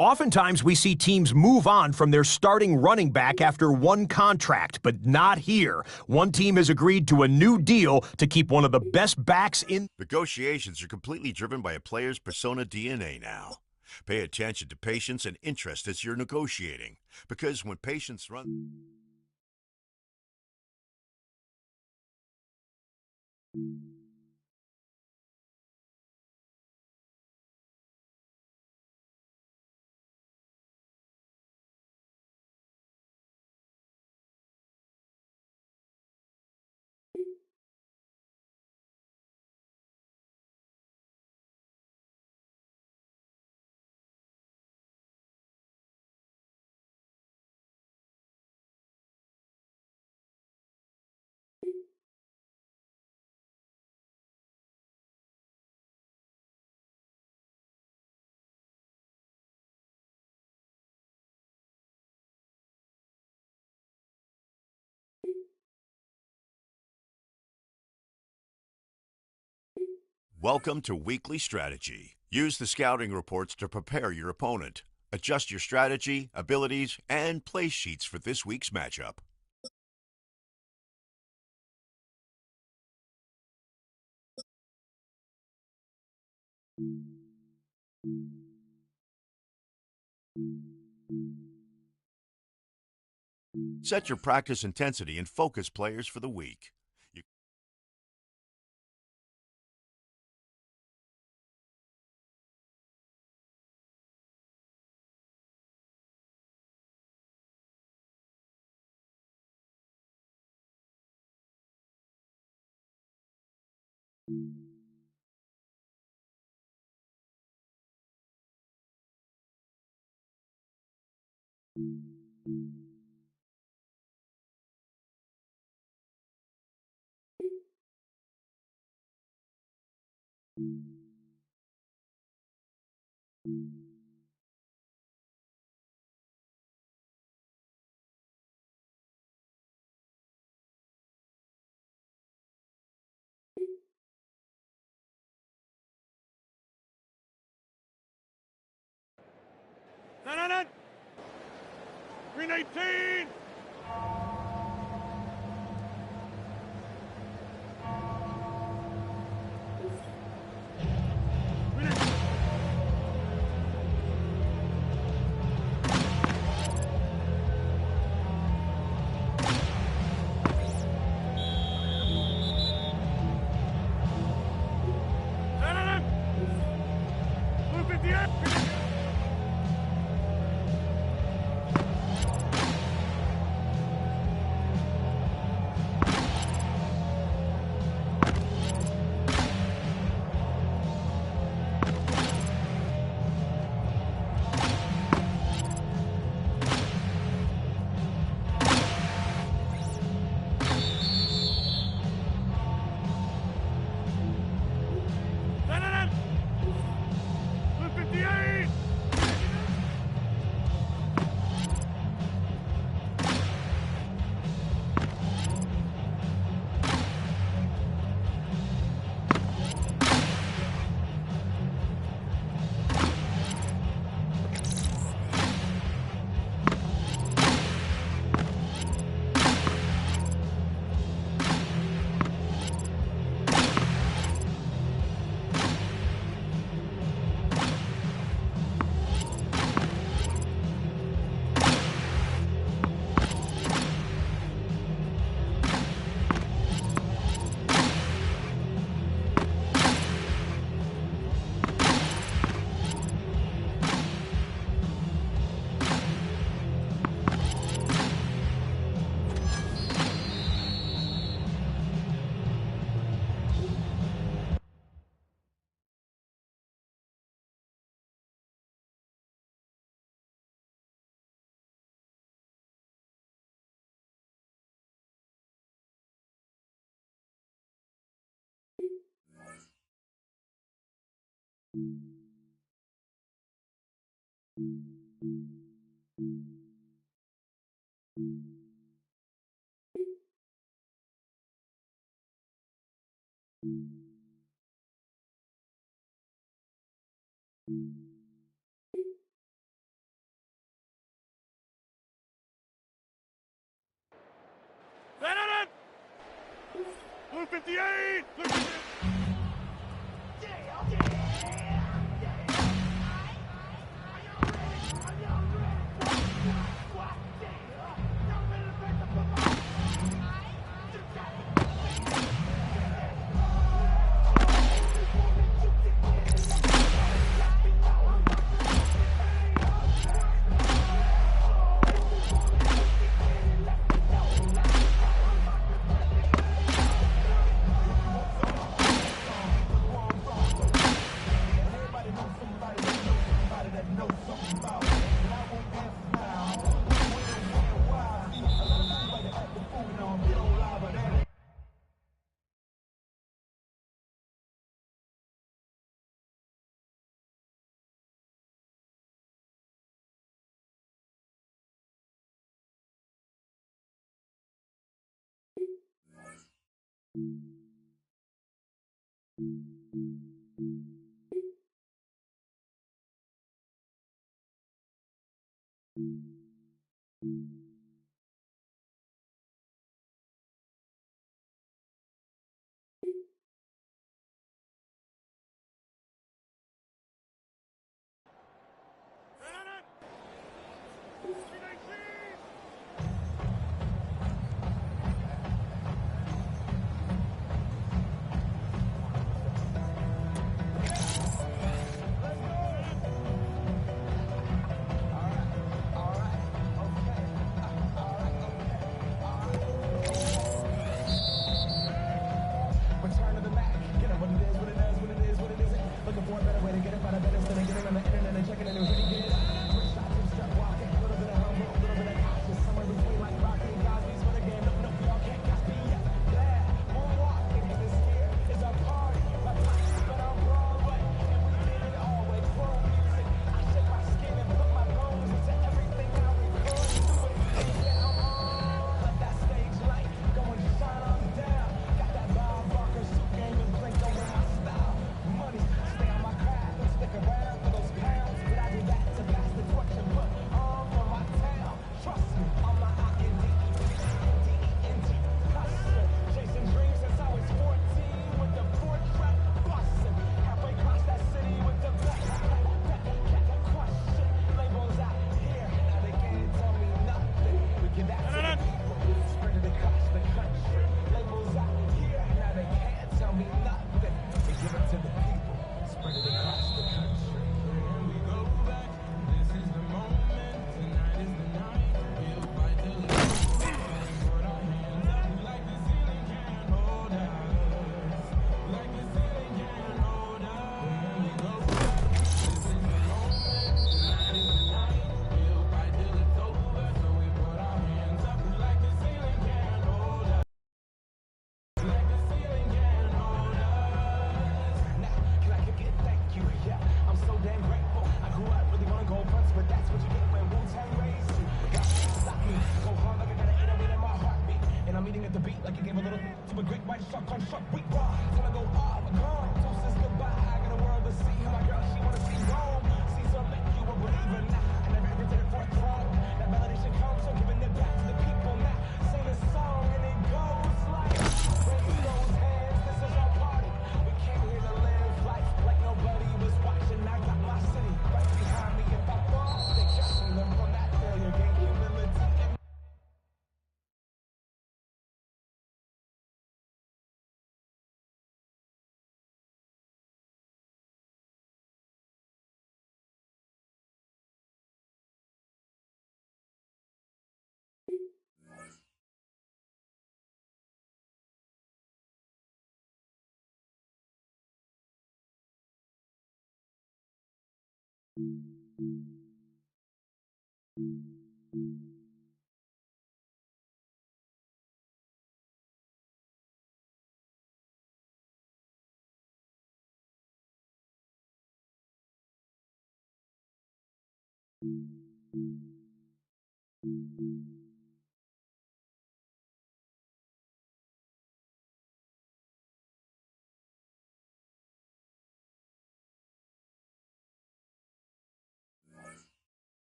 Oftentimes, we see teams move on from their starting running back after one contract, but not here. One team has agreed to a new deal to keep one of the best backs in. Negotiations are completely driven by a player's persona DNA now. Pay attention to patience and interest as you're negotiating, because when patience runs... Welcome to Weekly Strategy. Use the scouting reports to prepare your opponent. Adjust your strategy, abilities, and play sheets for this week's matchup. Set your practice intensity and focus players for the week. Green 18! Blue 58! Blue 58!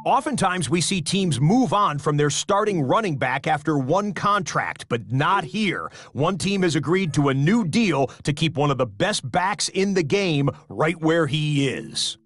Oftentimes, we see teams move on from their starting running back after one contract, but not here. One team has agreed to a new deal to keep one of the best backs in the game right where he is.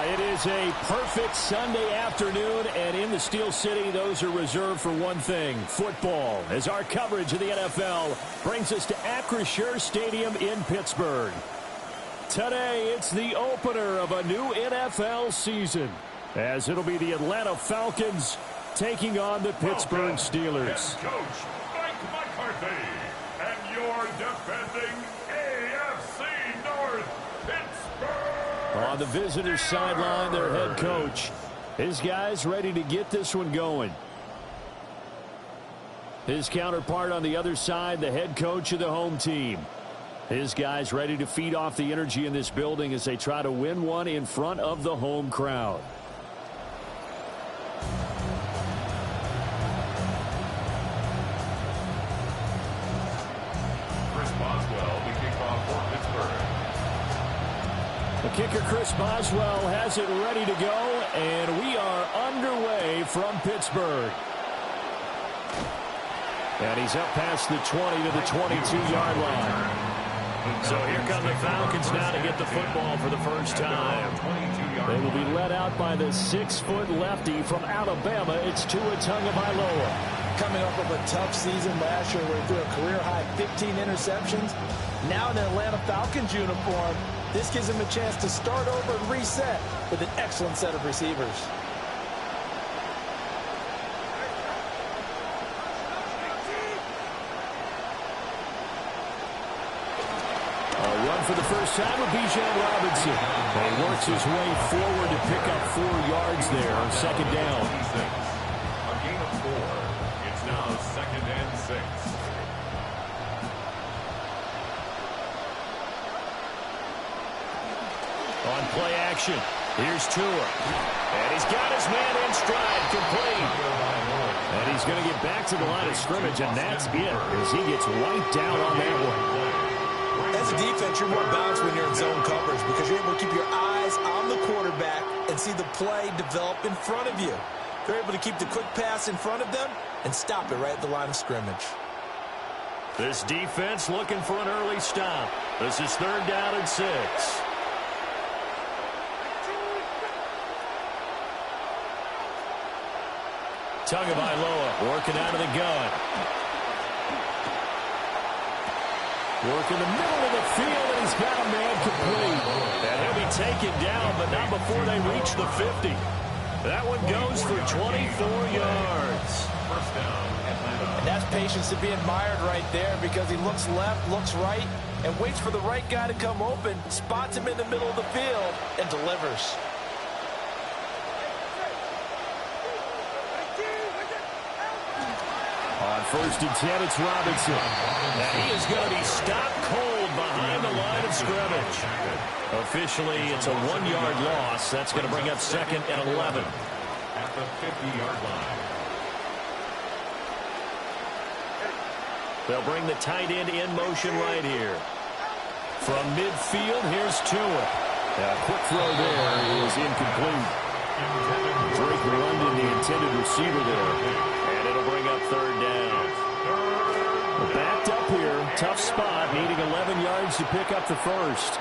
It is a perfect Sunday afternoon, and in the Steel City, those are reserved for one thing, football, as our coverage of the NFL brings us to Acrisure Stadium in Pittsburgh. Today, it's the opener of a new NFL season, as it'll be the Atlanta Falcons taking on the Pittsburgh Steelers. Head coach Mike McCarthy and your defending AFC North Pittsburgh. On the visitors' sideline, their head coach, His guys ready to get this one going. His counterpart on the other side, the head coach of the home team. His guys ready to feed off the energy in this building as they try to win one in front of the home crowd. Chris Boswell, the kickoff for Pittsburgh. The kicker, Chris Boswell, has it ready to go, and we are underway from Pittsburgh. And he's up past the 20 to the 22-yard line. So here come the Falcons now to get the football for the first time. They will be led out by the 6-foot lefty from Alabama. It's Tua Tagovailoa. Coming off of a tough season last year where he threw a career-high 15 interceptions. Now in an Atlanta Falcons uniform, this gives him a chance to start over and reset with an excellent set of receivers. For the first time with Bijan Robinson. And he works his way forward to pick up 4 yards there on second down. A gain of 4. It's now 2nd and 6. On play action, here's Tua. And he's got his man in stride, complete. And he's going to get back to the line of scrimmage, and that's it as he gets wiped out on that one. As a defense, you're more balanced when you're in zone coverage because you're able to keep your eyes on the quarterback and see the play develop in front of you. They're able to keep the quick pass in front of them and stop it right at the line of scrimmage. This defense looking for an early stop. This is 3rd down and 6. Tagovailoa working out of the gun. Work in the middle of the field, and he's got a man complete. And he'll be taken down, but not before they reach the 50. That one goes for 24 yards. First down, Atlanta. And that's patience to be admired right there because he looks left, looks right, and waits for the right guy to come open, spots him in the middle of the field, and delivers. On 1st and 10, it's Robinson. And he is going to be stopped cold behind the line of scrimmage. Officially, it's a 1-yard loss. That's going to bring up 2nd and 11. At the 50-yard line. They'll bring the tight end in motion right here. From midfield, here's Tua. A quick throw there is incomplete. Drake London, the intended receiver there. And it'll bring up 3rd down. We're backed up here. Tough spot, needing 11 yards to pick up the first.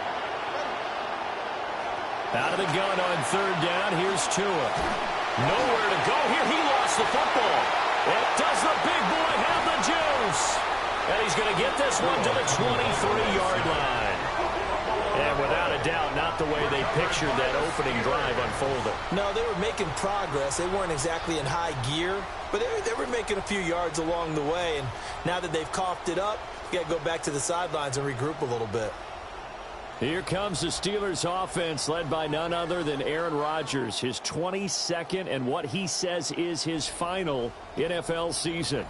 Out of the gun on 3rd down. Here's Tua. Nowhere to go here. He lost the football. And does the big boy have the juice? And he's going to get this one to the 23-yard line. And without a doubt, not the way they pictured that opening drive unfolding. No, they were making progress. They weren't exactly in high gear, but they were making a few yards along the way. And now that they've coughed it up, you got to go back to the sidelines and regroup a little bit. Here comes the Steelers offense led by none other than Aaron Rodgers, his 22nd and what he says is his final NFL season.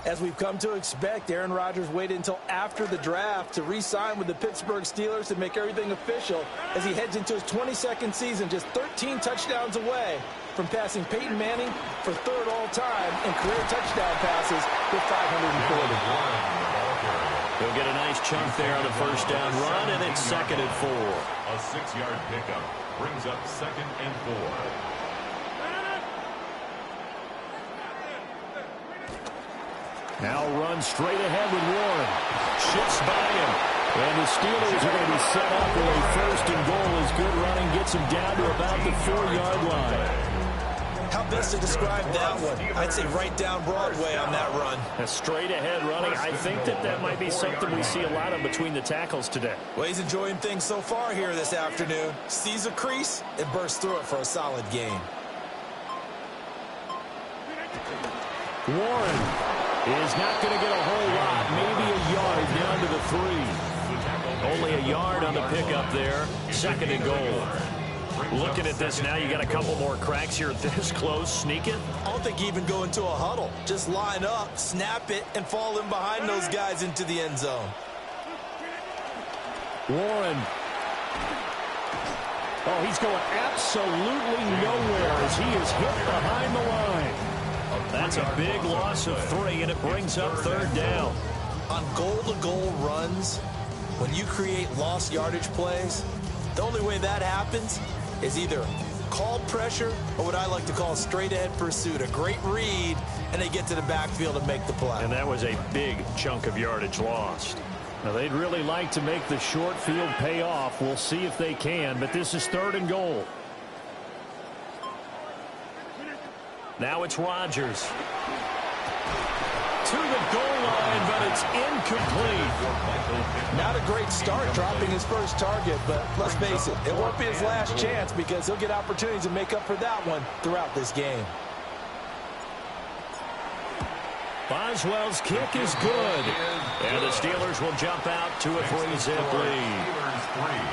As we've come to expect, Aaron Rodgers waited until after the draft to re-sign with the Pittsburgh Steelers to make everything official as he heads into his 22nd season, just 13 touchdowns away from passing Peyton Manning for 3rd all-time in career touchdown passes with 540. He'll get a nice chunk there on the first down run, and it's 2nd and 4. A 6-yard pickup brings up 2nd and 4. Now run straight ahead with Warren. Shifts by him. And the Steelers are going to be set up with a 1st and goal as good running gets him down to about the 4-yard line. How best to describe that one? I'd say right down Broadway on that run. A straight ahead running. I think that might be something we see a lot of between the tackles today. Well, he's enjoying things so far here this afternoon. Sees a crease and bursts through it for a solid gain. Warren is not going to get a whole lot, maybe a yard down to the 3. Only a yard on the pickup there. 2nd and goal. Looking at this now, you got a couple more cracks here this close. Sneak it. I don't think you even go into a huddle. Just line up, snap it, and fall in behind those guys into the end zone. Warren. Oh, he's going absolutely nowhere as he is hit behind the line. That's a big loss of 3, and it brings up 3rd down. On goal-to-goal runs, when you create lost yardage plays, the only way that happens is either called pressure or what I like to call straight-ahead pursuit. A great read, and they get to the backfield and make the play. And that was a big chunk of yardage lost. Now, they'd really like to make the short field pay off. We'll see if they can, but this is 3rd and goal. Now it's Rodgers. To the goal line, but it's incomplete. Not a great start dropping his first target, but let's face it, it won't be his last chance because he'll get opportunities to make up for that one throughout this game. Boswell's kick is good. And the Steelers will jump out to a 3-zip lead.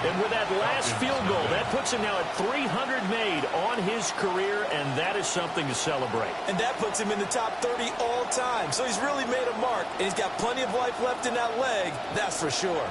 And with that last field goal, that puts him now at 300 made on his career, and that is something to celebrate. And that puts him in the top 30 all time. So he's really made a mark, and he's got plenty of life left in that leg, that's for sure.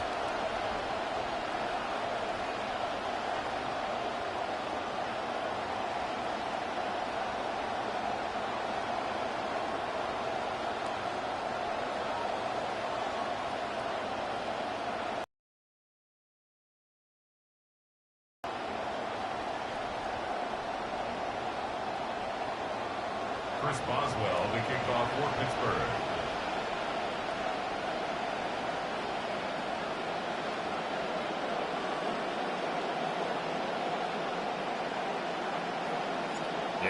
Chris Boswell, the kickoff for Pittsburgh.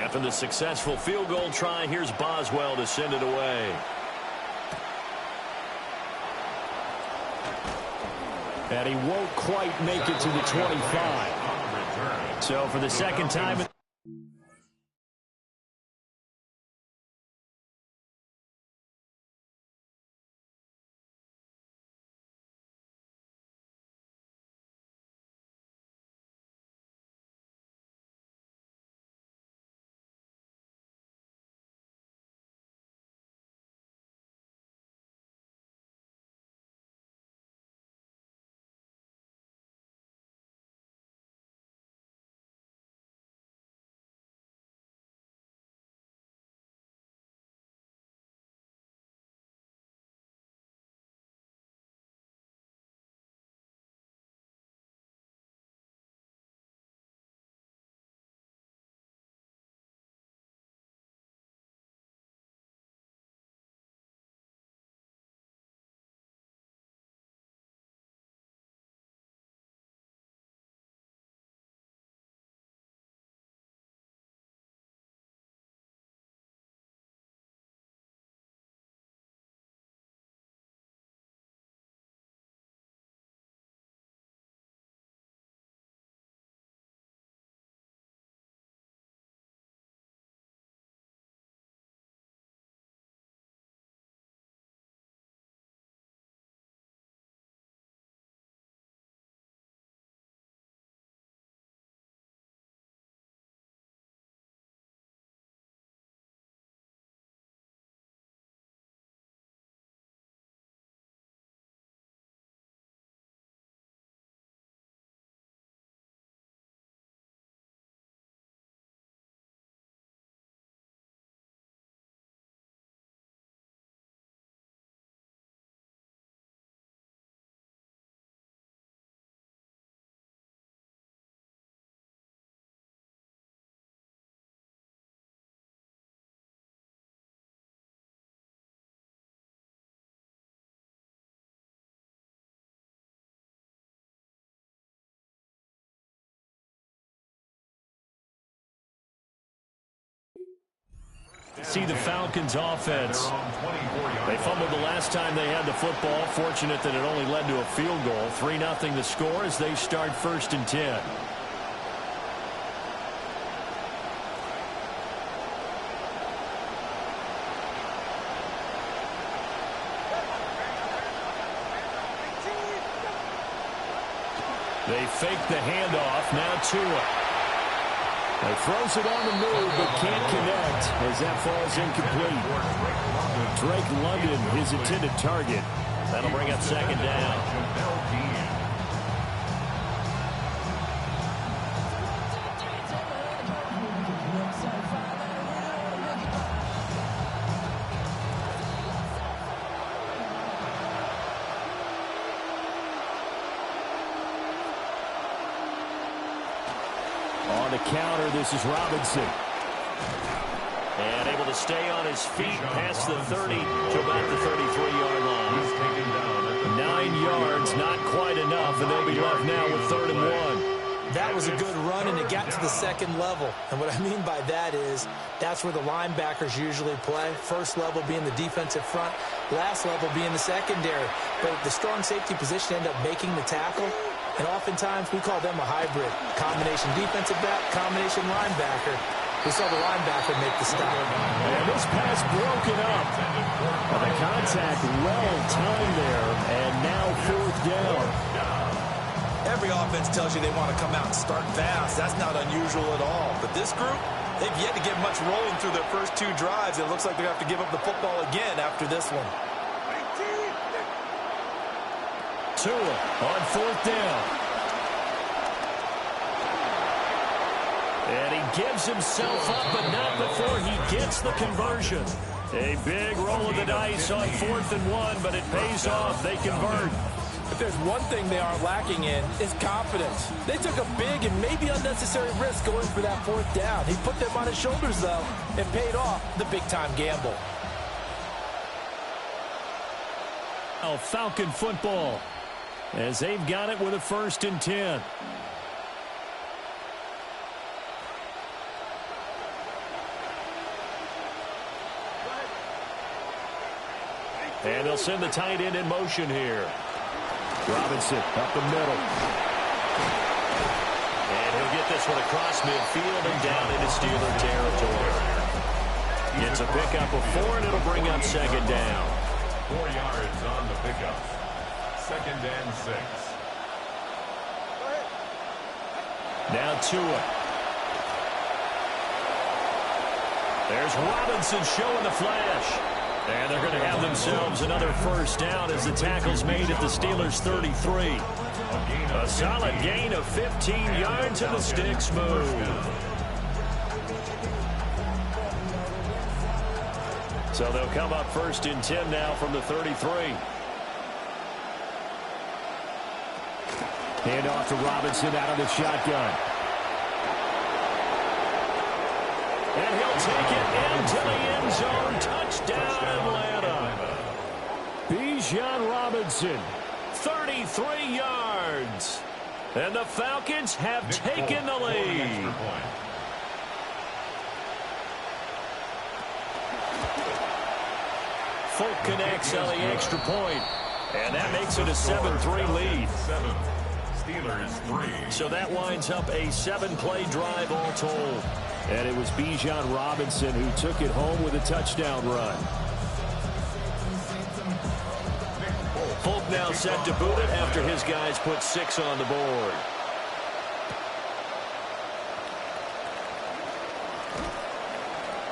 After the successful field goal try, here's Boswell to send it away. And he won't quite make it to the 25. So for the second time... See the Falcons offense. They fumbled the last time they had the football. Fortunate that it only led to a field goal. 3-0 the score as they start 1st and 10. They fake the handoff. Now Tua. He throws it on the move, but can't connect as that falls incomplete. Drake London, his intended target. That'll bring up second down. On the counter, this is Robinson. And able to stay on his feet past the 30 to about the 33-yard line. 9 yards, not quite enough, and they'll be left now with 3rd and 1. That was a good run, and it got to the second level. And what I mean by that is that's where the linebackers usually play. First level being the defensive front, last level being the secondary. But the strong safety position ended up making the tackle. And oftentimes we call them a hybrid. Combination defensive back, combination linebacker. We saw the linebacker make the stop. And this pass broken up. The contact well timed there, and now 4th down. Every offense tells you they want to come out and start fast. That's not unusual at all. But this group, they've yet to get much rolling through their first 2 drives. It looks like they're going to have to give up the football again after this one. Tua on 4th down. And he gives himself up, but not before he gets the conversion. A big roll of the dice on 4th and 1, but it pays off. They convert. If there's one thing they aren't lacking in, it's confidence. They took a big and maybe unnecessary risk going for that 4th down. He put them on his shoulders, though, and paid off the big-time gamble. Oh, Falcon football, as they've got it with a 1st and 10. And they'll send the tight end in motion here. Robinson up the middle. And he'll get this one across midfield and down into Steeler territory. Gets a pickup of 4, and it'll bring up second down. 4 yards on the pickup. 2nd and 6. Now Tua. There's Robinson showing the flash. And they're going to have themselves another 1st down as the tackle's made at the Steelers' 33. A solid gain of 15 yards, and the sticks move. So they'll come up 1st and 10 now from the 33. Hand off to Robinson out of the shotgun. And he'll take it into the end zone. Touchdown, Atlanta. Bijan Robinson, 33 yards. And the Falcons have taken the lead. Folk connects on the extra point. And that makes it a 7-3 lead. Steelers 3. So that winds up a 7-play drive all told. And it was Bijan Robinson who took it home with a touchdown run. Folk now set to boot it after his guys put 6 on the board.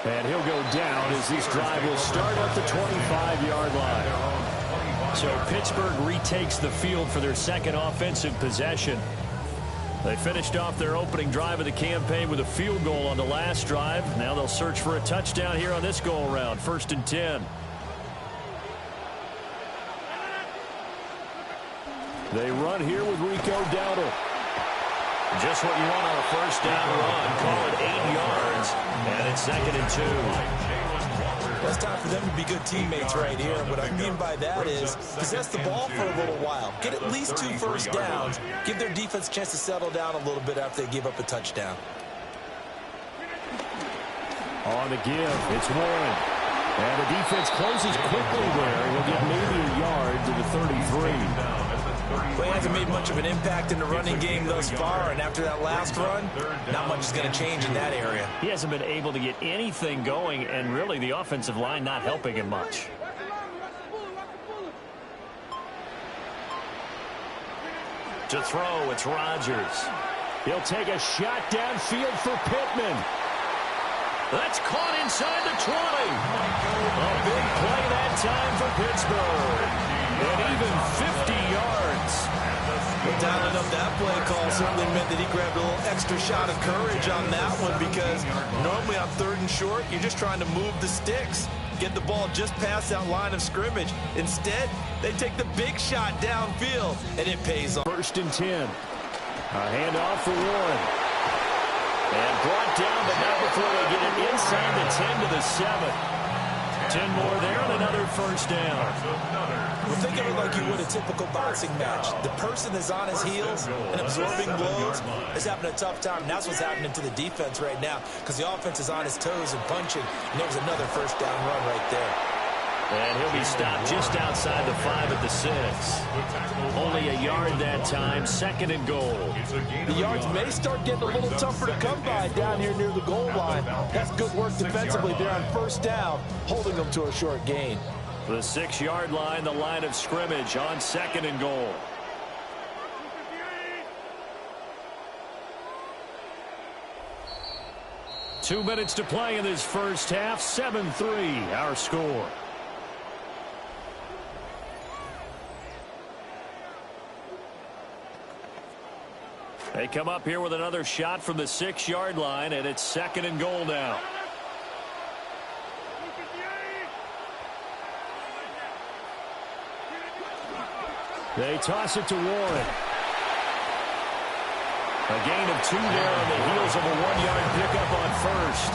And he'll go down as this drive will start at the 25-yard line. So Pittsburgh retakes the field for their 2nd offensive possession. They finished off their opening drive of the campaign with a field goal on the last drive. Now they'll search for a touchdown here on this go-around. 1st and 10. They run here with Rico Dowdle. Just what you want on a 1st down run. Call it 8 yards. And it's 2nd and 2. It's time for them to be good teammates right here. And what I mean by that is possess the ball for a little while. Get at least 2 first downs. Give their defense a chance to settle down a little bit after they give up a touchdown. On the give, it's Warren. And the defense closes quickly there. He'll get maybe a yard to the 33. Well, he hasn't made much of an impact in the running game thus far, and after that last run, not much is going to change in that area. He hasn't been able to get anything going, and really the offensive line not helping him much. To throw, it's Rodgers. He'll take a shot downfield for Pittman. That's caught inside the 20. A big play that time for Pittsburgh. And even 50 yards. Well, dialing up that play call certainly meant that he grabbed a little extra shot of courage on that one, because normally on 3rd and short, you're just trying to move the sticks, get the ball just past that line of scrimmage. Instead, they take the big shot downfield, and it pays off. 1st and 10. A handoff for Warren. And brought down, but not before they get it inside the 10 to the 7. 10 more there and another 1st down. Well, think of it like you would a typical boxing match. The person is on his heels and absorbing blows is having a tough time. And that's what's happening to the defense right now, because the offense is on his toes and punching. And there's another 1st down run right there. And he'll be stopped just outside the 5 at the 6. Only a yard that time, 2nd and goal. The yards may start getting a little tougher to come by down here near the goal line. That's good work defensively there on 1st down, holding them to a short gain. The 6-yard line, the line of scrimmage on 2nd and goal. Two minutes to play in this first half. 7-3 our score. They come up here with another shot from the 6-yard line, and it's 2nd and goal now. They toss it to Warren. A gain of 2 there on the heels of a 1-yard pickup on 1st.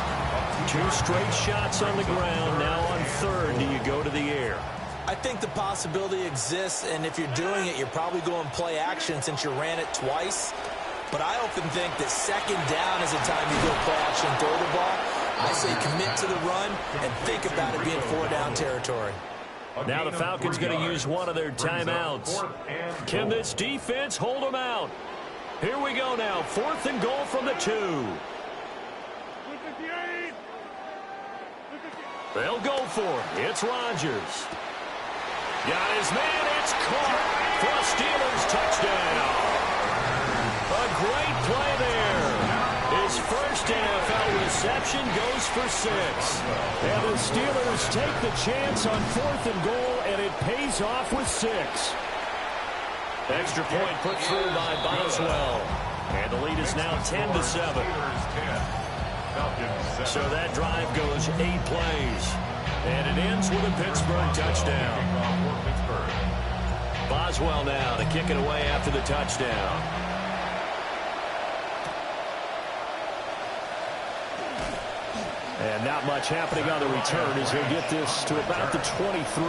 2 straight shots on the ground. Now on 3rd, do you go to the air? I think the possibility exists, and if you're doing it, you're probably going play action since you ran it twice. But I often think that 2nd down is the time you go play action and throw the ball. I say commit to the run and think about it being 4-down territory. Now the Falcons going to use one of their timeouts. Can this defense hold them out? Here we go now. 4th and goal from the 2. They'll go for it. It's Rodgers. Got his man. It's caught for a Steelers touchdown. A great play there. His first NFL reception goes for 6. And the Steelers take the chance on 4th and goal, and it pays off with 6. Extra point put through by Boswell. And the lead is now 10-7. So that drive goes 8 plays. And it ends with a Pittsburgh touchdown. Boswell now to kick it away after the touchdown. And not much happening on the return as he'll get this to about the 23.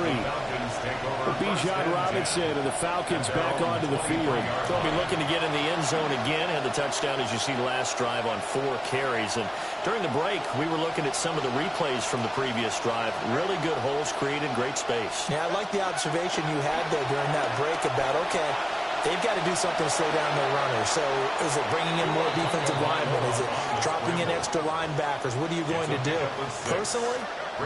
Bijan Robinson and the Falcons back onto the field. They'll be looking to get in the end zone again. Had the touchdown, as you see, last drive on 4 carries. And during the break, we were looking at some of the replays from the previous drive. Really good holes created, great space. Yeah, I like the observation you had there during that break about, okay, they've got to do something to slow down their runners. So is it bringing in more defensive linemen? Is it dropping in extra linebackers? What are you going to do? Personally,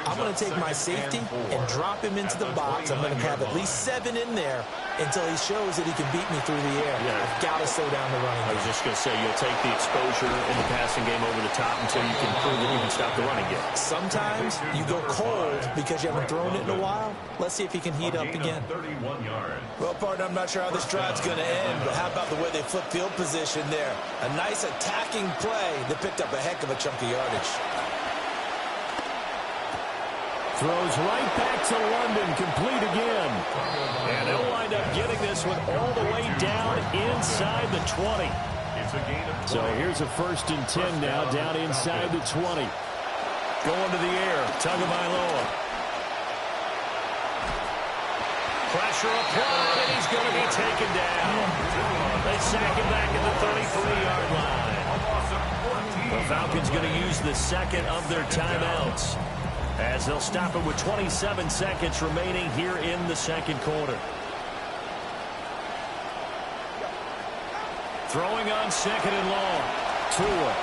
I'm going to take my safety and drop him into the box. I'm going to have at least 7 in there until he shows that he can beat me through the air. Yeah. I've got to slow down the running game. I was just going to say, you'll take the exposure in the passing game over the top until you can prove that you can stop the running game. Sometimes you go cold because you haven't thrown it in a while. Let's see if he can heat up again. Well, partner, I'm not sure how this drive's going to end, but how about the way they flip field position there? A nice attacking play that picked up a heck of a chunk of yardage. Throws right back to London, complete again. And they'll wind up getting this one all the way down inside the 20. So here's a 1st and 10 now, down inside the 20. Going to the air, Tagovailoa. Pressure applied, and he's going to be taken down. They sack him back at the 33-yard line. The Falcons going to use the 2nd of their timeouts, as they'll stop it with 27 seconds remaining here in the 2nd quarter. Throwing on 2nd and long. Tua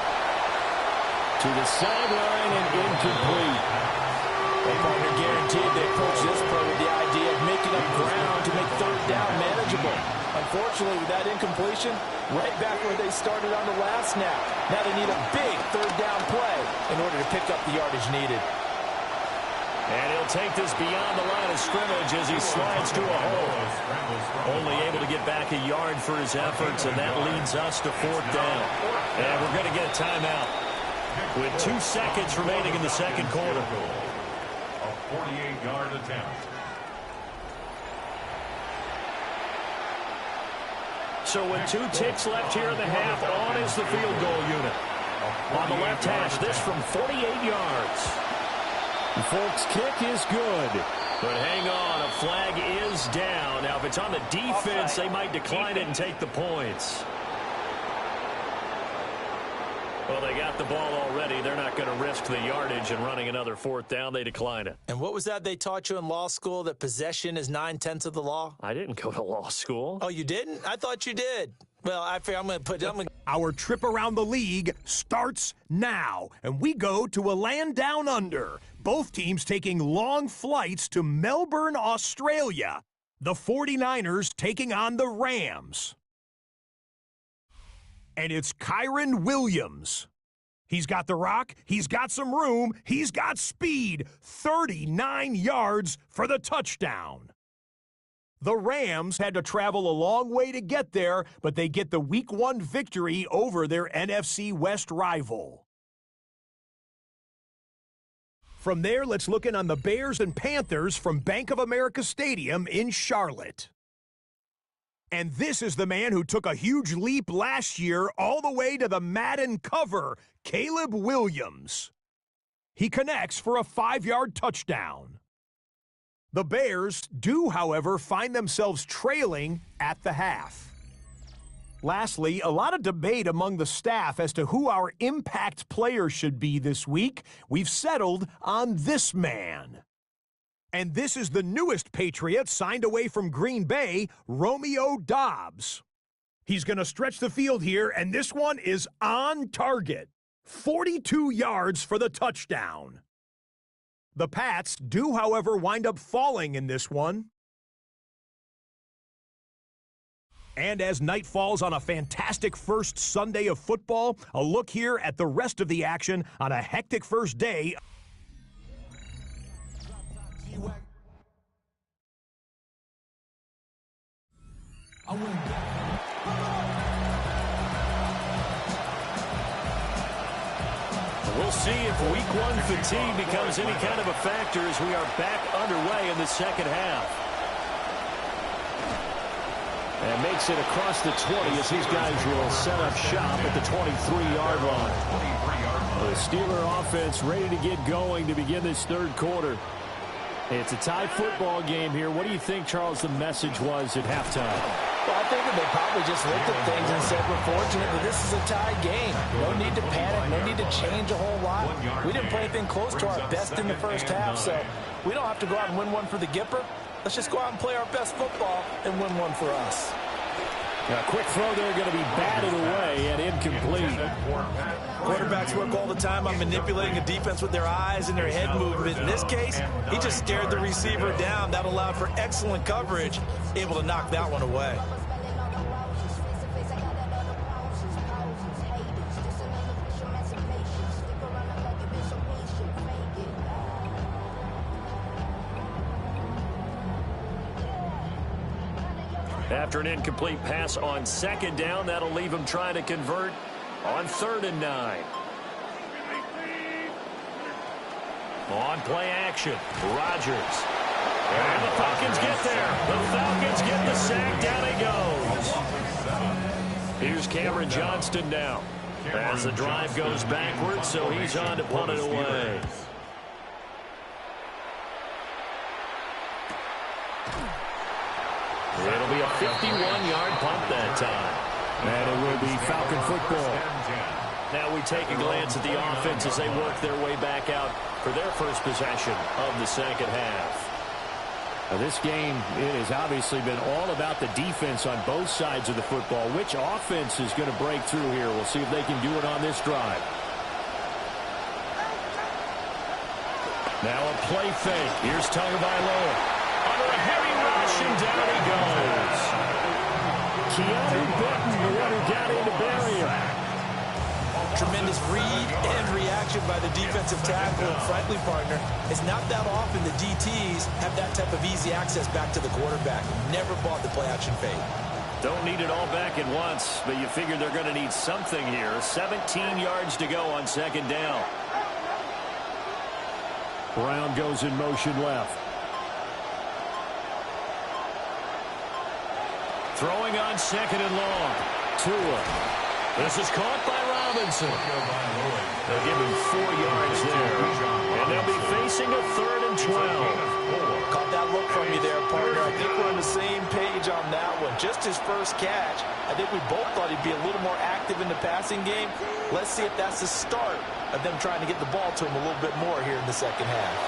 to the sideline and incomplete. Hey, partner, guaranteed they approach this play with the idea of making up ground to make 3rd down manageable. Unfortunately, that incompletion, right back where they started on the last snap. Now they need a big third down play in order to pick up the yardage needed. And he'll take this beyond the line of scrimmage as he slides to a hole. Only able to get back a yard for his efforts, and that leads us to fourth down. And we're going to get a timeout with 2 seconds remaining in the second quarter. A 48-yard attempt. So with 2 ticks left here in the half, on is the field goal unit. On the left hash, this from 48 yards. The Folks' kick is good. But hang on, a flag is down. Now, if it's on the defense, they might decline it and take the points. Well, they got the ball already. They're not going to risk the yardage and running another fourth down. They decline it. And what was that they taught you in law school, that possession is 9/10 of the law? I didn't go to law school. Oh, you didn't? I thought you did. Well, I figure I'm going to put... Our trip around the league starts now, and we go to a land down under. Both teams taking long flights to Melbourne, Australia. The 49ers taking on the Rams. And it's Kyron Williams. He's got the rock, he's got some room, he's got speed. 39 yards for the touchdown. The Rams had to travel a long way to get there, but they get the Week 1 victory over their NFC West rival. From there, let's look in on the Bears and Panthers from Bank of America Stadium in Charlotte. And this is the man who took a huge leap last year all the way to the Madden cover, Caleb Williams. He connects for a 5-yard touchdown. The Bears do, however, find themselves trailing at the half. Lastly, a lot of debate among the staff as to who our impact player should be this week. We've settled on this man. And this is the newest Patriot signed away from Green Bay, Romeo Doubs. He's going to stretch the field here, and this one is on target. 42 yards for the touchdown. The Pats do, however, wind up falling in this one. And as night falls on a fantastic first Sunday of football, a look here at the rest of the action on a hectic first day. We'll see if Week 1 fatigue becomes any kind of a factor as we are back underway in the second half. And makes it across the 20 as these guys will set up shop at the 23-yard line. The Steeler offense ready to get going to begin this third quarter. It's a tie football game here. What do you think, Charles, the message was at halftime? Well, I think that they probably just looked at things and said, we're fortunate that this is a tie game. No need to panic, no need to change a whole lot. We didn't play anything close to our best in the first half, so we don't have to go out and win one for the Gipper. Let's just go out and play our best football and win one for us. A quick throw there going to be batted away and incomplete. Quarterbacks work all the time on manipulating a defense with their eyes and their head movement. In this case, he just stared the receiver down. That allowed for excellent coverage, able to knock that one away. After an incomplete pass on second down, that'll leave him trying to convert on 3rd and 9. On play action, Rodgers. And the Falcons get there. The Falcons get the sack. Down he goes. Here's Cameron Johnston now. As the drive goes backwards, so he's on to punt it away. It'll be a 51-yard punt that time. And it will be Falcon football. Now we take a glance at the offense as they work their way back out for their first possession of the second half. Now this game, it has obviously been all about the defense on both sides of the football. Which offense is going to break through here? We'll see if they can do it on this drive. Now a play fake. Here's Tagovailoa. Under a heavy rush, and down he goes. Keanu Benton, the one who got in to bury him. Tremendous read and reaction by the defensive tackle. And frankly, partner, it's not that often the DTs have that type of easy access back to the quarterback. Never bought the play-action fade. Don't need it all back at once, but you figure they're going to need something here. 17 yards to go on second down. Brown goes in motion left. Throwing on second and long. Tua. This is caught by Robinson. They'll give him 4 yards there. And they'll be facing a 3rd and 12. Caught that look from you there, partner. I think we're on the same page on that one. Just his first catch. I think we both thought he'd be a little more active in the passing game. Let's see if that's the start of them trying to get the ball to him a little bit more here in the second half.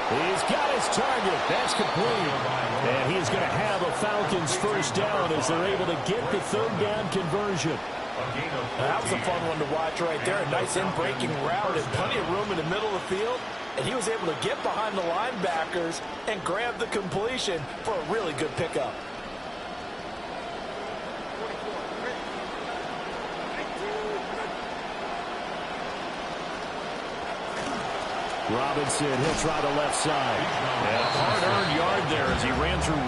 He's got his target. That's complete. And he's going to have a Falcons first down as they're able to get the 3rd down conversion. That was a fun one to watch right there. A nice in-breaking route and plenty of room in the middle of the field. And he was able to get behind the linebackers and grab the completion for a really good pickup. Robinson, he'll try the left side. And a hard-earned yard there as he ran through one.